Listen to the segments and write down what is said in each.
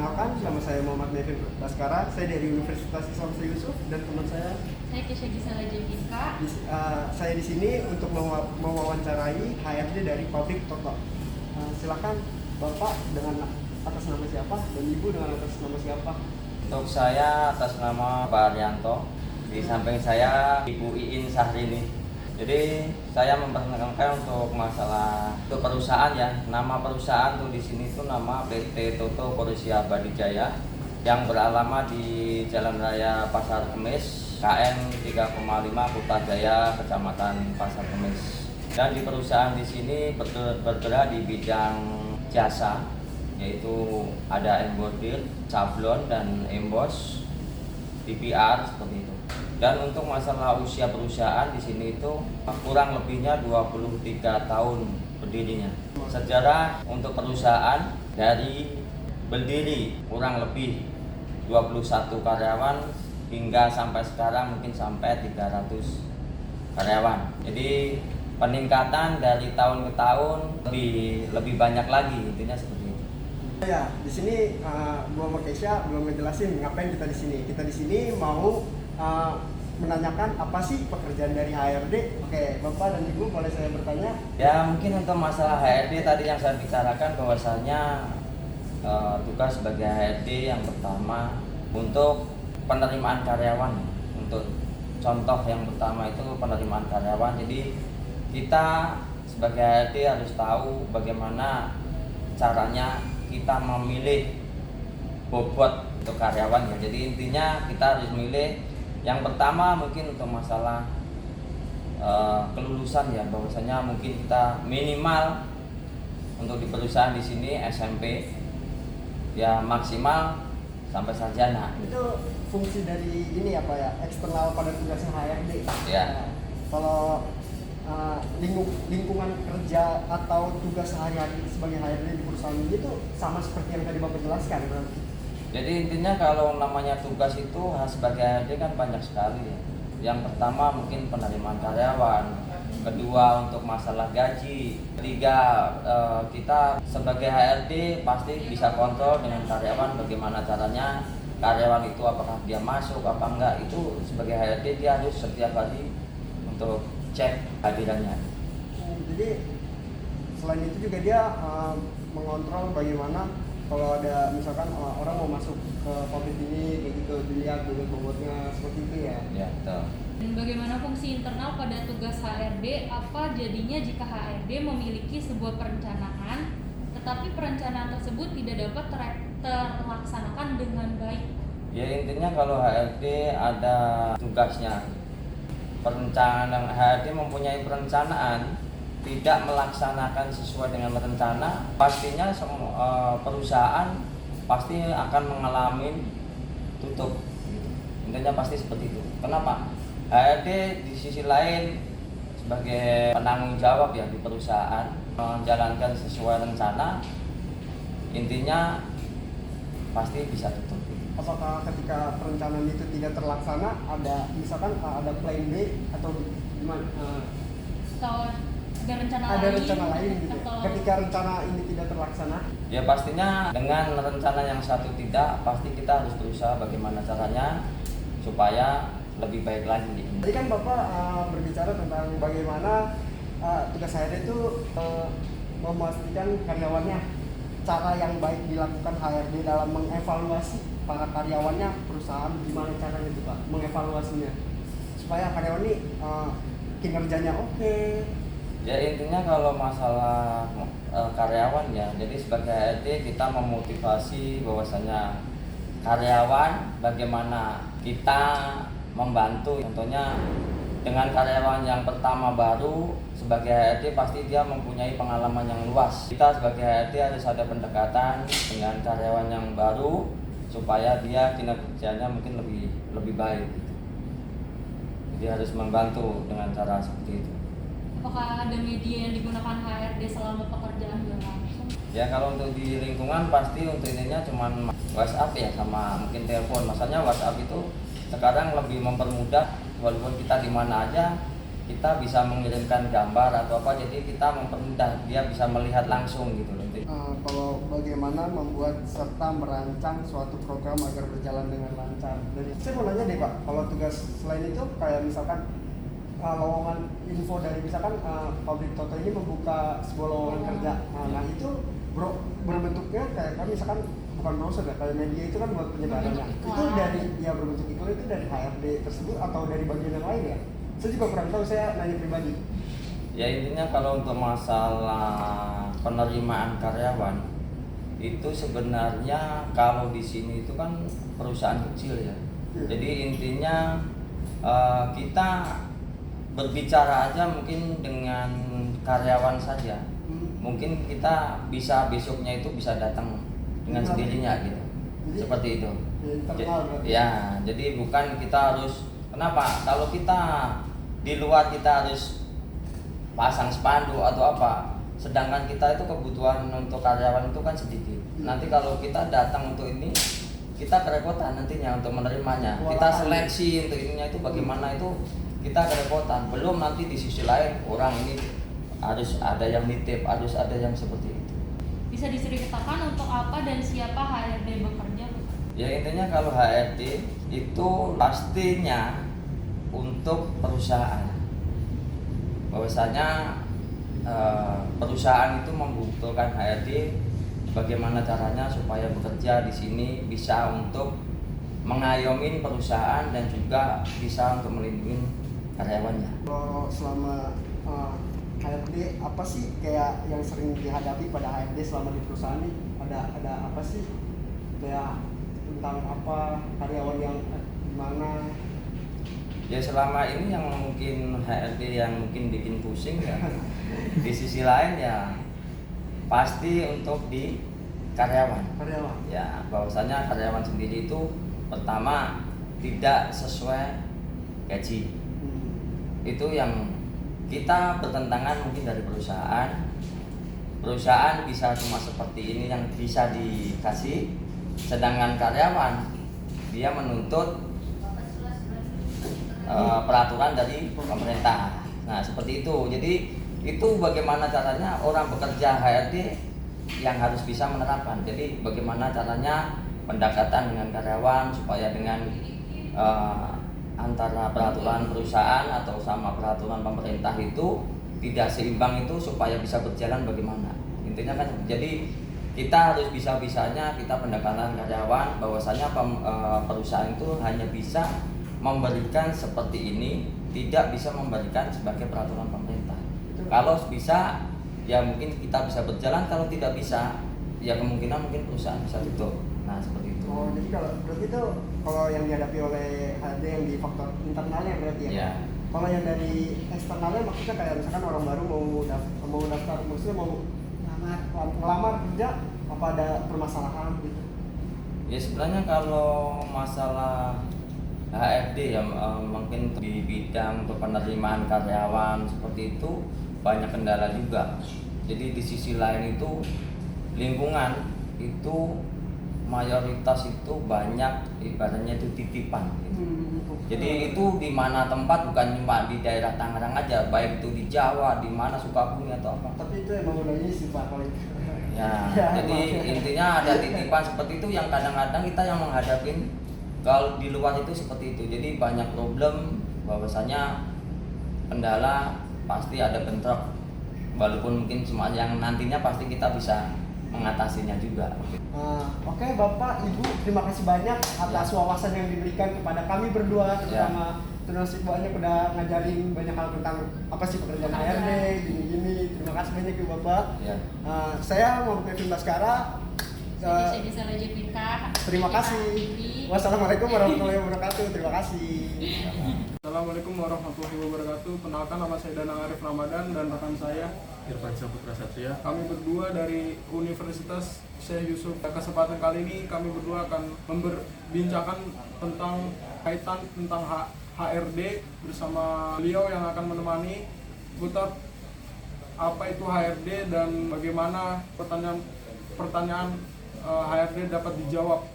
Perkenalkan, nama saya Muhammad Nevin Baskara. Saya dari Universitas Islam Yusuf dan teman saya. Saya Kesha Gisela Jendika. Saya di sini untuk mewawancarai HRD dari Pabrik Toto. Silakan Bapak dengan atas nama siapa dan Ibu dengan atas nama siapa? Untuk saya atas nama Pak Arianto, di samping saya Ibu Iin Sahrini. Jadi saya memperkenalkan untuk masalah untuk perusahaan ya. Nama perusahaan tuh di sini tuh nama PT Toto Korusia Badijaya yang beralamat di Jalan Raya Pasar Kemis, KM 3,5 Kutajaya, Kecamatan Pasar Kemis. Dan di perusahaan di sini bergerak di bidang jasa, yaitu ada embordir, sablon dan emboss, DPR seperti itu. Dan untuk masalah usia perusahaan di sini itu kurang lebihnya 23 tahun berdirinya. Sejarah untuk perusahaan dari berdiri kurang lebih 21 karyawan hingga sampai sekarang mungkin sampai 300 karyawan. Jadi peningkatan dari tahun ke tahun lebih banyak lagi, intinya seperti itu. Ya, di sini gua sama Kesha belum ngejelasin ngapain kita di sini. Kita di sini mau menanyakan apa sih pekerjaan dari HRD. Oke, Bapak dan Ibu boleh saya bertanya? Ya, mungkin untuk masalah HRD tadi yang saya bicarakan bahwasanya tugas sebagai HRD yang pertama untuk penerimaan karyawan. Untuk contoh yang pertama itu penerimaan karyawan. Jadi kita sebagai HRD harus tahu bagaimana caranya kita memilih bobot untuk karyawan ya. Jadi intinya kita harus milih yang pertama mungkin untuk masalah kelulusan ya, bahwasanya mungkin kita minimal untuk di perusahaan di sini SMP ya, maksimal sampai sarjana. Itu fungsi dari ini apa ya, eksternal pada tugasnya HRD ya. Kalau lingkungan kerja atau tugas sehari-hari sebagai HRD di perusahaan ini tuh sama seperti yang tadi Bapak jelaskan berarti. Jadi intinya kalau namanya tugas itu sebagai HRD kan banyak sekali ya. Yang pertama mungkin penerimaan karyawan, kedua untuk masalah gaji, ketiga kita sebagai HRD pasti bisa kontrol dengan karyawan bagaimana caranya karyawan itu apakah dia masuk apa enggak. Itu sebagai HRD dia harus setiap hari untuk cek hadirannya. Jadi selain itu juga dia mengontrol bagaimana kalau ada misalkan orang mau masuk ke pabrik ini kayak gitu, dilihat bobotnya seperti itu ya. Ya, betul. Dan bagaimana fungsi internal pada tugas HRD? Apa jadinya jika HRD memiliki sebuah perencanaan, tetapi perencanaan tersebut tidak dapat terlaksanakan dengan baik? Ya intinya kalau HRD ada tugasnya perencanaan, HRD mempunyai perencanaan tidak melaksanakan sesuai dengan rencana, pastinya perusahaan pasti akan mengalami tutup. Intinya pasti seperti itu. Kenapa? HRD di sisi lain sebagai penanggung jawab ya di perusahaan menjalankan sesuai rencana, intinya pasti bisa tutup. Apakah ketika perencanaan itu tidak terlaksana ada misalkan ada plan B atau gimana? Atau ada rencana lain gitu. atau... Ketika rencana ini tidak terlaksana? Ya pastinya dengan rencana yang satu tidak, pasti kita harus berusaha bagaimana caranya supaya lebih baik lagi. Jadi kan Bapak berbicara tentang bagaimana tugas HRD itu memastikan karyawannya, cara yang baik dilakukan HRD dalam mengevaluasi para karyawannya, perusahaan gimana caranya itu Pak mengevaluasinya supaya karyawan ini kinerjanya oke. Ya intinya kalau masalah karyawan ya, jadi sebagai HRD kita memotivasi bahwasanya karyawan bagaimana kita membantu. Contohnya dengan karyawan yang pertama baru, sebagai HRD pasti dia mempunyai pengalaman yang luas. Kita sebagai HRD harus ada pendekatan dengan karyawan yang baru supaya dia kinerjanya mungkin lebih baik gitu. Jadi harus membantu dengan cara seperti itu. Apakah ada media yang digunakan HRD selama pekerjaan berlangsung? Ya kalau untuk di lingkungan pasti untuk ininya cuman WhatsApp ya sama mungkin telepon. Masalahnya WhatsApp itu sekarang lebih mempermudah, walaupun kita di mana aja kita bisa mengirimkan gambar atau apa, jadi kita mempermudah dia bisa melihat langsung gitu loh. kalau bagaimana membuat serta merancang suatu program agar berjalan dengan lancar. Dan saya mau nanya deh Pak, kalau tugas selain itu kayak misalkan lowongan info dari misalkan pabrik Toto ini membuka sebuah lowongan kerja. Nah itu berbentuknya kayak kan misalkan bukan browser ya, kayak media itu kan buat penyebarannya. Itu dari berbentuk iklan itu dari HRD tersebut atau dari bagian yang lain ya? Saya juga kurang tahu, saya nanya pribadi. Ya intinya kalau untuk masalah penerimaan karyawan itu sebenarnya kalau di sini itu kan perusahaan kecil ya. Jadi intinya kita berbicara aja mungkin dengan karyawan saja. Mungkin kita bisa besoknya itu bisa datang dengan sendirinya gitu. Jadi, seperti itu. Ya, jadi bukan kita harus, kenapa? Kalau kita di luar kita harus pasang spanduk atau apa, sedangkan kita itu kebutuhan untuk karyawan itu kan sedikit. Nanti kalau kita datang untuk ini, kita kerepotan nantinya untuk menerimanya. Kita seleksi untuk ininya itu bagaimana itu kita kerepotan. Belum nanti di sisi lain orang ini harus ada yang nitip, harus ada yang seperti itu. Bisa diceritakan untuk apa dan siapa HRD bekerja? Ya intinya kalau HRD itu pastinya untuk perusahaan. Bahwasanya perusahaan itu membutuhkan HRD, bagaimana caranya supaya bekerja di sini bisa untuk mengayomi perusahaan dan juga bisa untuk melindungi karyawannya. Kalau selama HRD apa sih kayak yang sering dihadapi pada HRD selama di perusahaan nih? Ada apa sih kayak tentang apa karyawan yang gimana? Ya selama ini yang mungkin HRD yang mungkin bikin pusing ya di sisi lain ya pasti untuk di karyawan. Ya bahwasanya karyawan sendiri itu pertama tidak sesuai gaji. Itu yang kita bertentangan mungkin dari perusahaan bisa cuma seperti ini yang bisa dikasih, sedangkan karyawan dia menuntut peraturan dari pemerintah. Nah seperti itu. Jadi itu bagaimana caranya orang bekerja HRD yang harus bisa menerapkan. Jadi bagaimana caranya pendekatan dengan karyawan supaya dengan antara peraturan perusahaan atau sama peraturan pemerintah itu tidak seimbang itu supaya bisa berjalan bagaimana. Intinya kan jadi kita harus bisa-bisanya kita pendekatan karyawan bahwasanya perusahaan itu hanya bisa memberikan seperti ini, tidak bisa memberikan sebagai peraturan pemerintah. Kalau bisa ya mungkin kita bisa berjalan, kalau tidak bisa ya kemungkinan mungkin perusahaan bisa tutup. Nah seperti itu. Oh jadi kalau berarti itu kalau yang dihadapi oleh HRD yang di faktor internalnya berarti ya? Ya. Kalau yang dari eksternalnya maksudnya kayak misalkan orang baru mau daftar, maksudnya mau ngelamar kerja, apa ada permasalahan gitu? Ya sebenarnya kalau masalah HRD ya mungkin di bidang untuk penerimaan karyawan seperti itu banyak kendala juga. Jadi di sisi lain itu lingkungan itu mayoritas itu banyak ibaratnya itu titipan gitu. Jadi itu di mana tempat bukan cuma di daerah Tangerang aja, baik itu di Jawa, di mana Sukabumi atau apa. Tapi itu emang udah ini sih Pak kalau itu. Ya, jadi intinya ada titipan seperti itu yang kadang-kadang kita yang menghadapin. Kalau di luar itu seperti itu, jadi banyak problem bahwasanya kendala pasti ada bentrok, walaupun mungkin cuma yang nantinya pasti kita bisa mengatasinya juga. Oke, Bapak, Ibu, terima kasih banyak atas wawasan yang diberikan kepada kami berdua, terutama terus banyak udah ngajarin banyak hal tentang apa sih pekerjaan HRD, gini-gini. Terima kasih banyak ya Bapak. Saya Muhammad Kevin Baskara. Terima kasih. Wassalamualaikum warahmatullahi wabarakatuh. Terima kasih. Assalamualaikum warahmatullahi wabarakatuh. Kenalkan, nama saya Danang Arif Ramadan dan rekan saya Irfan Saputra Satria. Kami berdua dari Universitas Syekh Yusuf. Kesempatan kali ini kami berdua akan memperbincangkan tentang kaitan tentang HRD bersama beliau yang akan menemani putar apa itu HRD dan bagaimana pertanyaan HRD dapat dijawab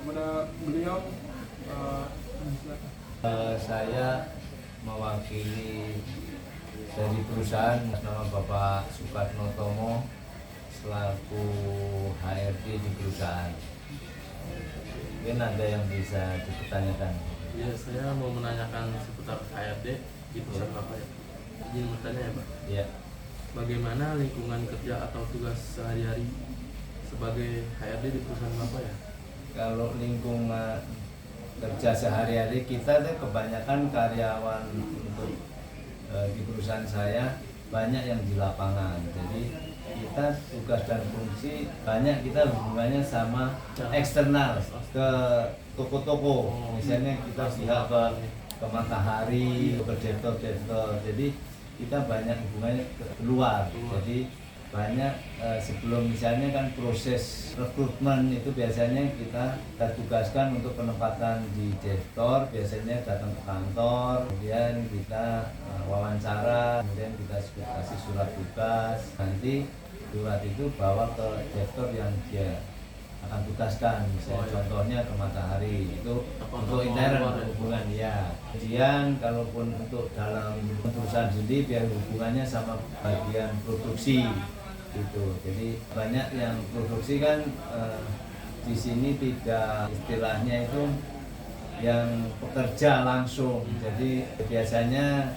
kepada beliau. Saya mewakili dari perusahaan nama Bapak Soekarno Tomo selaku HRD di perusahaan. Mungkin ada yang bisa dipertanyakan. Ya, saya mau menanyakan seputar HRD di perusahaan Bapak ya. Izin bertanya ya Pak. Ya, Bagaimana lingkungan kerja atau tugas sehari-hari sebagai HRD di perusahaan Bapak ya? kalau lingkungan kerja sehari-hari kita tuh kebanyakan karyawan untuk di perusahaan saya banyak yang di lapangan. Jadi kita tugas dan fungsi banyak kita hubungannya sama eksternal ke toko-toko. Misalnya kita pihak ke Matahari, ke detektor. Jadi kita banyak hubungannya ke luar. Jadi banyak sebelum misalnya kan proses rekrutmen itu biasanya kita tugaskan untuk penempatan di detektor, biasanya datang ke kantor, kemudian kita wawancara, kemudian kita kasih surat tugas, nanti surat itu bawa ke detektor yang dia akan tugaskan, misalnya contohnya ke Matahari itu untuk intern hubungan ya. Kemudian kalaupun untuk dalam perusahaan sendiri biar hubungannya sama bagian produksi gitu. Jadi banyak yang produksi kan di sini tidak istilahnya itu yang pekerja langsung. Jadi biasanya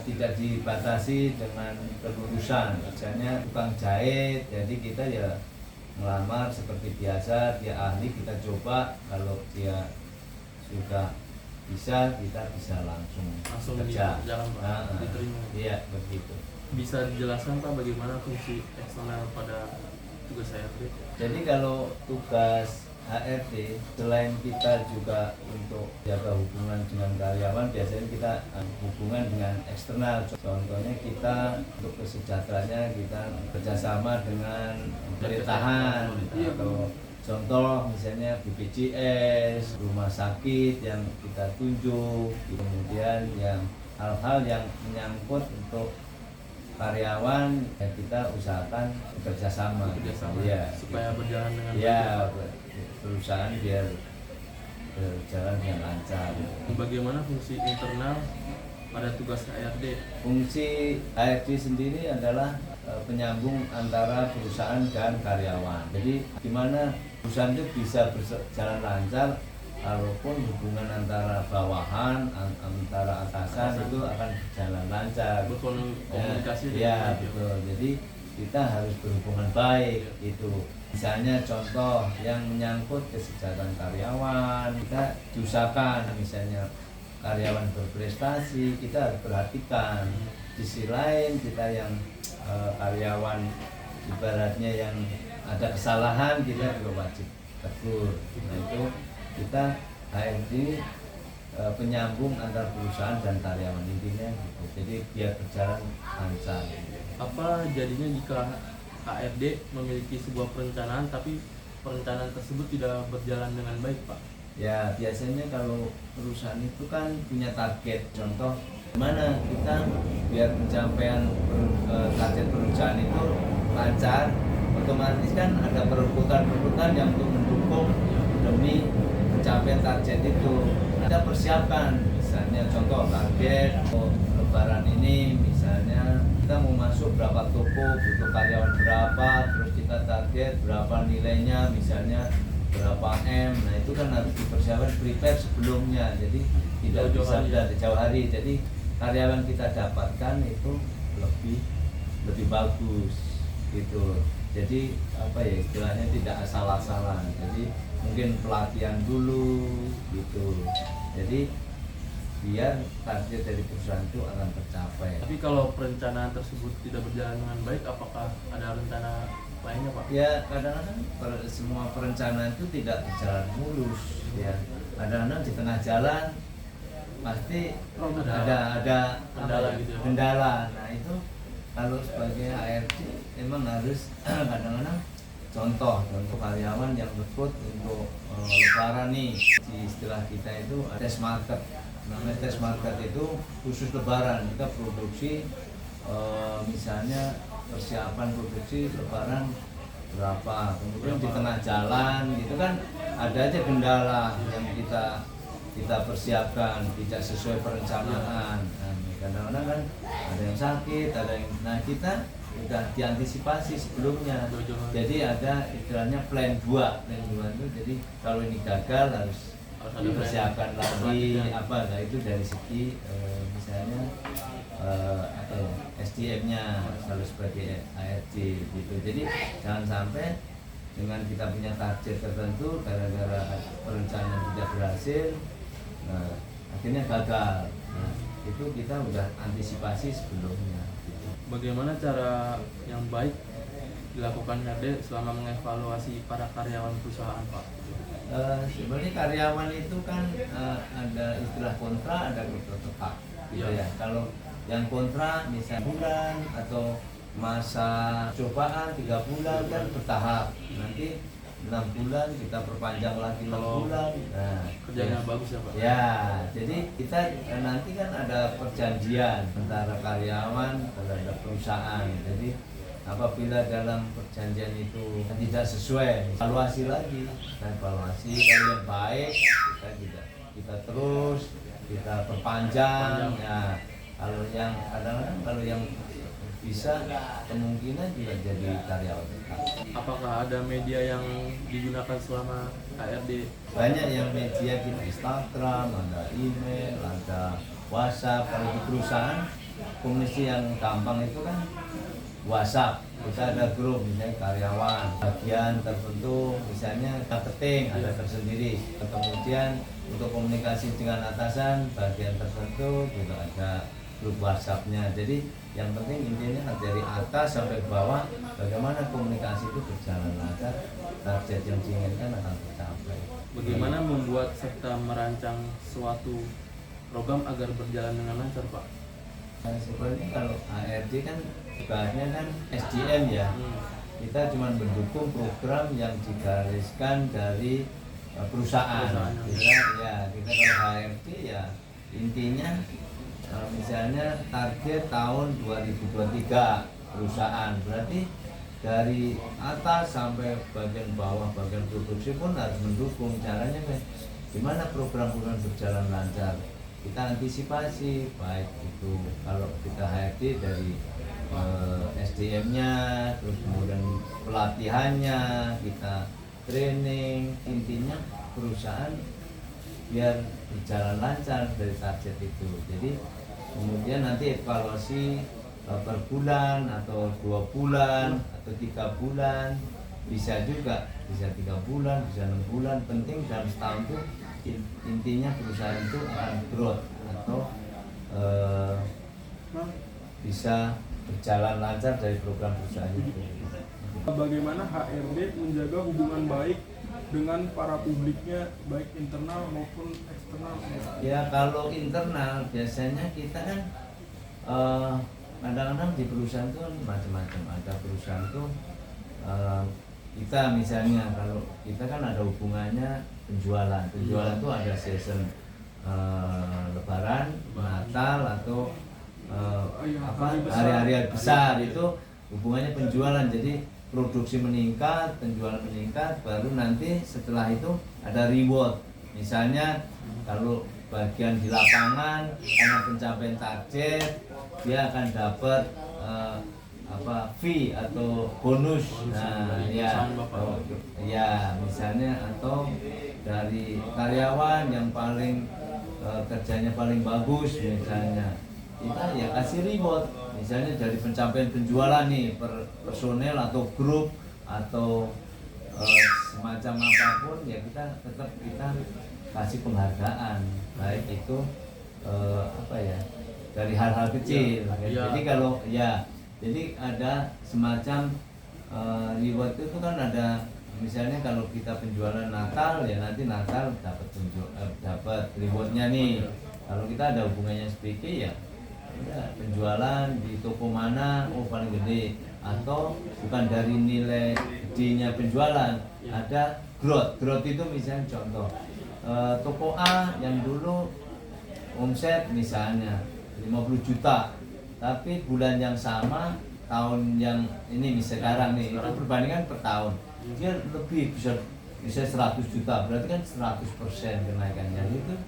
tidak dibatasi dengan kelulusan. Misalnya tukang jahit, jadi kita ya melamar seperti biasa, dia ahli kita coba, kalau dia sudah bisa kita bisa langsung kerja. Jalan Pak, diterima. Iya begitu. Bisa dijelaskan Pak bagaimana fungsi eksternal pada tugas HRD? Jadi kalau tugas HRD selain kita juga untuk jaga hubungan dengan karyawan, biasanya kita hubungan dengan eksternal. Contohnya kita untuk kesejahteraannya kita kerjasama dengan pemerintahan atau contoh misalnya BPJS, rumah sakit yang kita tunjuk, kemudian yang hal-hal yang menyangkut untuk karyawan ya kita usahakan kerjasama ya, supaya berjalan dengan ya, baik. perusahaan biar berjalan dengan lancar. Bagaimana fungsi internal pada tugas HRD? Fungsi HRD sendiri adalah penyambung antara perusahaan dan karyawan. Jadi gimana perusahaan itu bisa berjalan lancar walaupun hubungan antara bawahan, antara atasan itu akan berjalan lancar. Berkomunikasi ya, betul. Jadi kita harus berhubungan baik itu. Misalnya contoh yang menyangkut kesejahteraan karyawan, kita diusahakan misalnya karyawan berprestasi, kita harus perhatikan. Di sisi lain kita yang karyawan ibaratnya yang ada kesalahan kita juga wajib tegur. Nah itu kita HRD penyambung antara perusahaan dan karyawan intinya gitu. Jadi biar berjalan lancar. Apa jadinya jika HRD memiliki sebuah perencanaan tapi perencanaan tersebut tidak berjalan dengan baik Pak? Ya biasanya kalau perusahaan itu kan punya target. Contoh gimana kita biar pencapaian target perusahaan itu lancar, otomatis kan ada perebutan yang untuk mendukung demi pencapaian target itu. Kita persiapkan misalnya contoh target lebaran ini misalnya kita mau masuk berapa toko, butuh karyawan berapa, terus kita target berapa nilainya misalnya berapa M. Nah itu kan harus dipersiapkan prepare sebelumnya, jadi tidak bisa dari jauh hari. Jadi karyawan kita dapatkan itu lebih bagus gitu. Jadi apa ya istilahnya tidak asal-asalan. Jadi mungkin pelatihan dulu gitu. Jadi biar target dari perusahaan itu akan tercapai. Tapi kalau perencanaan tersebut tidak berjalan dengan baik, apakah ada rencana lainnya Pak? Ya kadang-kadang semua perencanaan itu tidak berjalan mulus ya. Kadang-kadang di tengah jalan pasti ada kendala gitu ya, Pak? kendala. Nah itu kalau sebagai HRD emang harus kadang-kadang contoh karyawan yang rekrut untuk lebaran nih, di istilah kita itu tes market. Namanya tes market itu khusus lebaran, kita produksi misalnya persiapan produksi lebaran berapa, kemudian di tengah jalan gitu kan ada aja kendala yang kita persiapkan tidak sesuai perencanaan. Nah, kadang-kadang kan ada yang sakit, ada yang, nah kita udah diantisipasi sebelumnya. Jadi ada istilahnya plan 2 itu, jadi kalau ini gagal harus Harus ada dipersiapkan plan lagi selanjutnya. apa, nah itu dari segi misalnya apa ya, SDM-nya harus sebagai ARD gitu. Jadi jangan sampai dengan kita punya target tertentu gara-gara perencanaan tidak berhasil, nah akhirnya gagal. Nah, itu kita udah antisipasi sebelumnya gitu. Bagaimana cara yang baik dilakukan HRD selama mengevaluasi para karyawan perusahaan, Pak? Sebenarnya karyawan itu kan ada istilah kontra, ada kontrak tetap gitu Iya. ya. Kalau yang kontra misalnya bulan atau masa cobaan 3 bulan kan bertahap, nanti 6 bulan kita perpanjang lagi 6 Kalau bulan. Nah, Kerjanya bagus ya, Pak? ya, jadi kita nanti kan ada perjanjian antara karyawan terhadap perusahaan. Jadi apabila dalam perjanjian itu tidak sesuai, evaluasi lagi. Kita evaluasi, kalau yang baik kita terus kita perpanjang. Ya, kalau yang kadang-kadang kalau yang bisa kemungkinan juga jadi karyawan tetap. Apakah ada media yang digunakan selama HRD? Banyak yang media kita Instagram, ada email, ada WhatsApp. Kalau di perusahaan komunikasi yang gampang itu kan WhatsApp. Kita ada grup misalnya karyawan bagian tertentu, misalnya marketing ada tersendiri. Kemudian untuk komunikasi dengan atasan bagian tertentu juga ada grup WhatsApp-nya. Jadi yang penting intinya dari atas sampai ke bawah bagaimana komunikasi itu berjalan lancar, target yang diinginkan akan tercapai. Bagaimana membuat serta merancang suatu program agar berjalan dengan lancar, Pak? Nah, sebenarnya kalau ARD kan ibaratnya kan SDM ya. Kita cuma mendukung program yang digariskan dari perusahaan. Kita kalau HRD ya intinya misalnya target tahun 2023 perusahaan, berarti dari atas sampai bagian bawah, bagian produksi pun harus mendukung. Caranya kan gimana program-program berjalan lancar, kita antisipasi baik itu kalau kita HRD dari SDM-nya, terus kemudian pelatihannya, kita training, intinya perusahaan biar berjalan lancar dari target itu. Jadi kemudian nanti evaluasi per bulan atau 2 bulan atau 3 bulan, bisa juga bisa 3 bulan, bisa 6 bulan. Penting dalam setahun itu intinya perusahaan itu akan growth atau bisa berjalan lancar dari program perusahaan itu. Bagaimana HRD menjaga hubungan baik dengan para publiknya, baik internal maupun eksternal? Ya kalau internal biasanya kita kan kadang-kadang di perusahaan itu macam-macam. Ada perusahaan tuh kita misalnya kalau kita kan ada hubungannya penjualan tuh ada season Lebaran, Natal atau hari-hari besar, itu hubungannya penjualan. Jadi produksi meningkat, penjualan meningkat, baru nanti setelah itu ada reward. Misalnya kalau bagian di lapangan karena pencapaian target, dia akan dapat fee atau bonus. Nah, ya misalnya atau dari karyawan yang paling kerjanya paling bagus misalnya, kita ya kasih reward. Misalnya dari pencapaian penjualan nih per personel atau grup atau semacam apapun, ya kita tetap kasih penghargaan, baik itu dari hal-hal kecil. Jadi kalau jadi ada semacam reward itu kan ada. Misalnya kalau kita penjualan Natal, ya nanti Natal dapat rewardnya nih. Kalau kita ada hubungannya SPK, ya penjualan di toko mana paling gede, atau bukan dari nilai gedenya penjualan, ada growth itu misalnya contoh toko A yang dulu omset misalnya 50 juta, tapi bulan yang sama tahun yang ini sekarang nih, itu perbandingan per tahun dia lebih bisa 100 juta, berarti kan 100% kenaikannya. Itu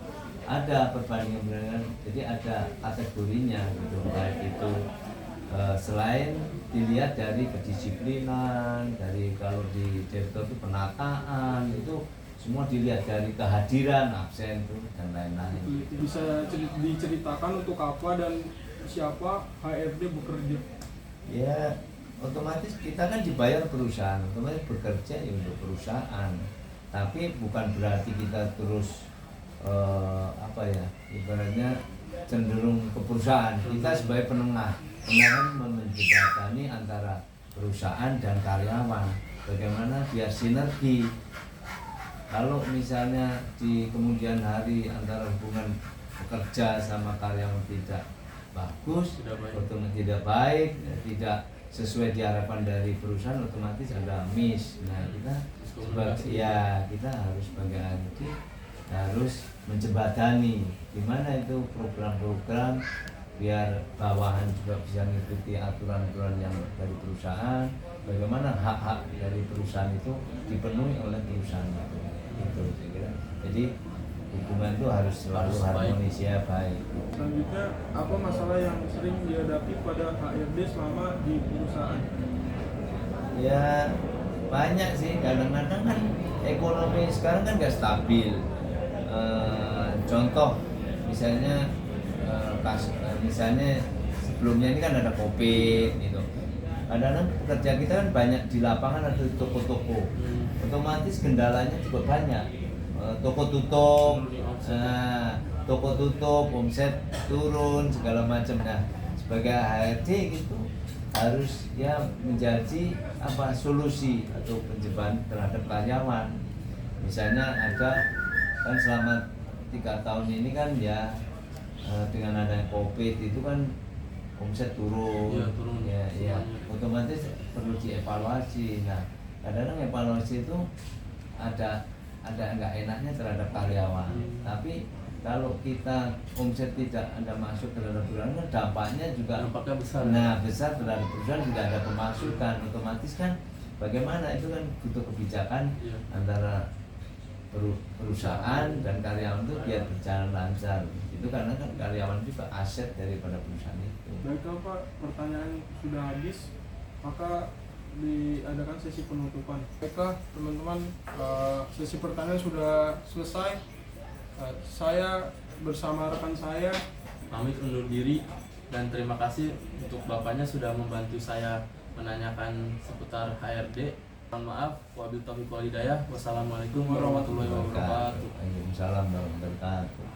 ada perbandingan, jadi ada kategorinya gitu, baik itu selain dilihat dari kedisiplinan, dari kalau di direktur itu penataan, itu semua dilihat dari kehadiran, absen itu dan lain-lain. Bisa diceritakan untuk apa dan siapa HRD bekerja? Ya otomatis kita kan dibayar perusahaan, otomatis bekerja ya untuk perusahaan. Tapi bukan berarti kita terus ibaratnya cenderung ke perusahaan. Kita sebagai penengah menjembatani antara perusahaan dan karyawan. Bagaimana biar sinergi. Kalau misalnya di kemudian hari antara hubungan pekerja sama karyawan tidak bagus, tidak baik, tidak sesuai diharapkan dari perusahaan, otomatis ada miss. Nah kita harus sebagai HRD harus menjembatani gimana itu program-program biar bawahan juga bisa mengikuti aturan-aturan yang dari perusahaan, bagaimana hak-hak dari perusahaan itu dipenuhi oleh perusahaan itu saya kira. Jadi hubungan itu harus selalu harmonis ya, baik. Selanjutnya, apa masalah yang sering dihadapi pada HRD selama di perusahaan? Ya banyak sih, kadang-kadang kan ekonomi sekarang kan nggak stabil. Contoh misalnya misalnya sebelumnya ini kan ada COVID gitu. Kadang-kadang pekerja kita kan banyak di lapangan, ada toko-toko. Otomatis kendalanya juga banyak. Toko tutup, omset turun segala macam. Nah, sebagai HRD gitu harus ya menjadi solusi atau pencegahan terhadap karyawan. Misalnya ada kan selama 3 tahun ini kan ya dengan adanya COVID itu kan omset turun, ya otomatis perlu dievaluasi. Nah kadang-kadang evaluasi itu ada nggak enaknya terhadap karyawan, tapi kalau kita omset tidak ada masuk terhadap perusahaan kan dampaknya besar. Nah besar terhadap perusahaan, tidak ada pemasukan, otomatis kan bagaimana itu kan butuh kebijakan antara perusahaan dan karyawan itu biar berjalan lancar. Itu karena kan karyawan juga aset daripada perusahaan itu. Baiklah Pak, pertanyaan sudah habis, maka diadakan sesi penutupan. Baiklah teman-teman, sesi pertanyaan sudah selesai. Saya bersama rekan saya pamit undur diri dan terima kasih untuk bapaknya sudah membantu saya menanyakan seputar HRD. Mohon maaf, wabillahi taufiq wal hidayah. Wassalamualaikum warahmatullahi wabarakatuh. Waalaikumsalam warahmatullahi wabarakatuh.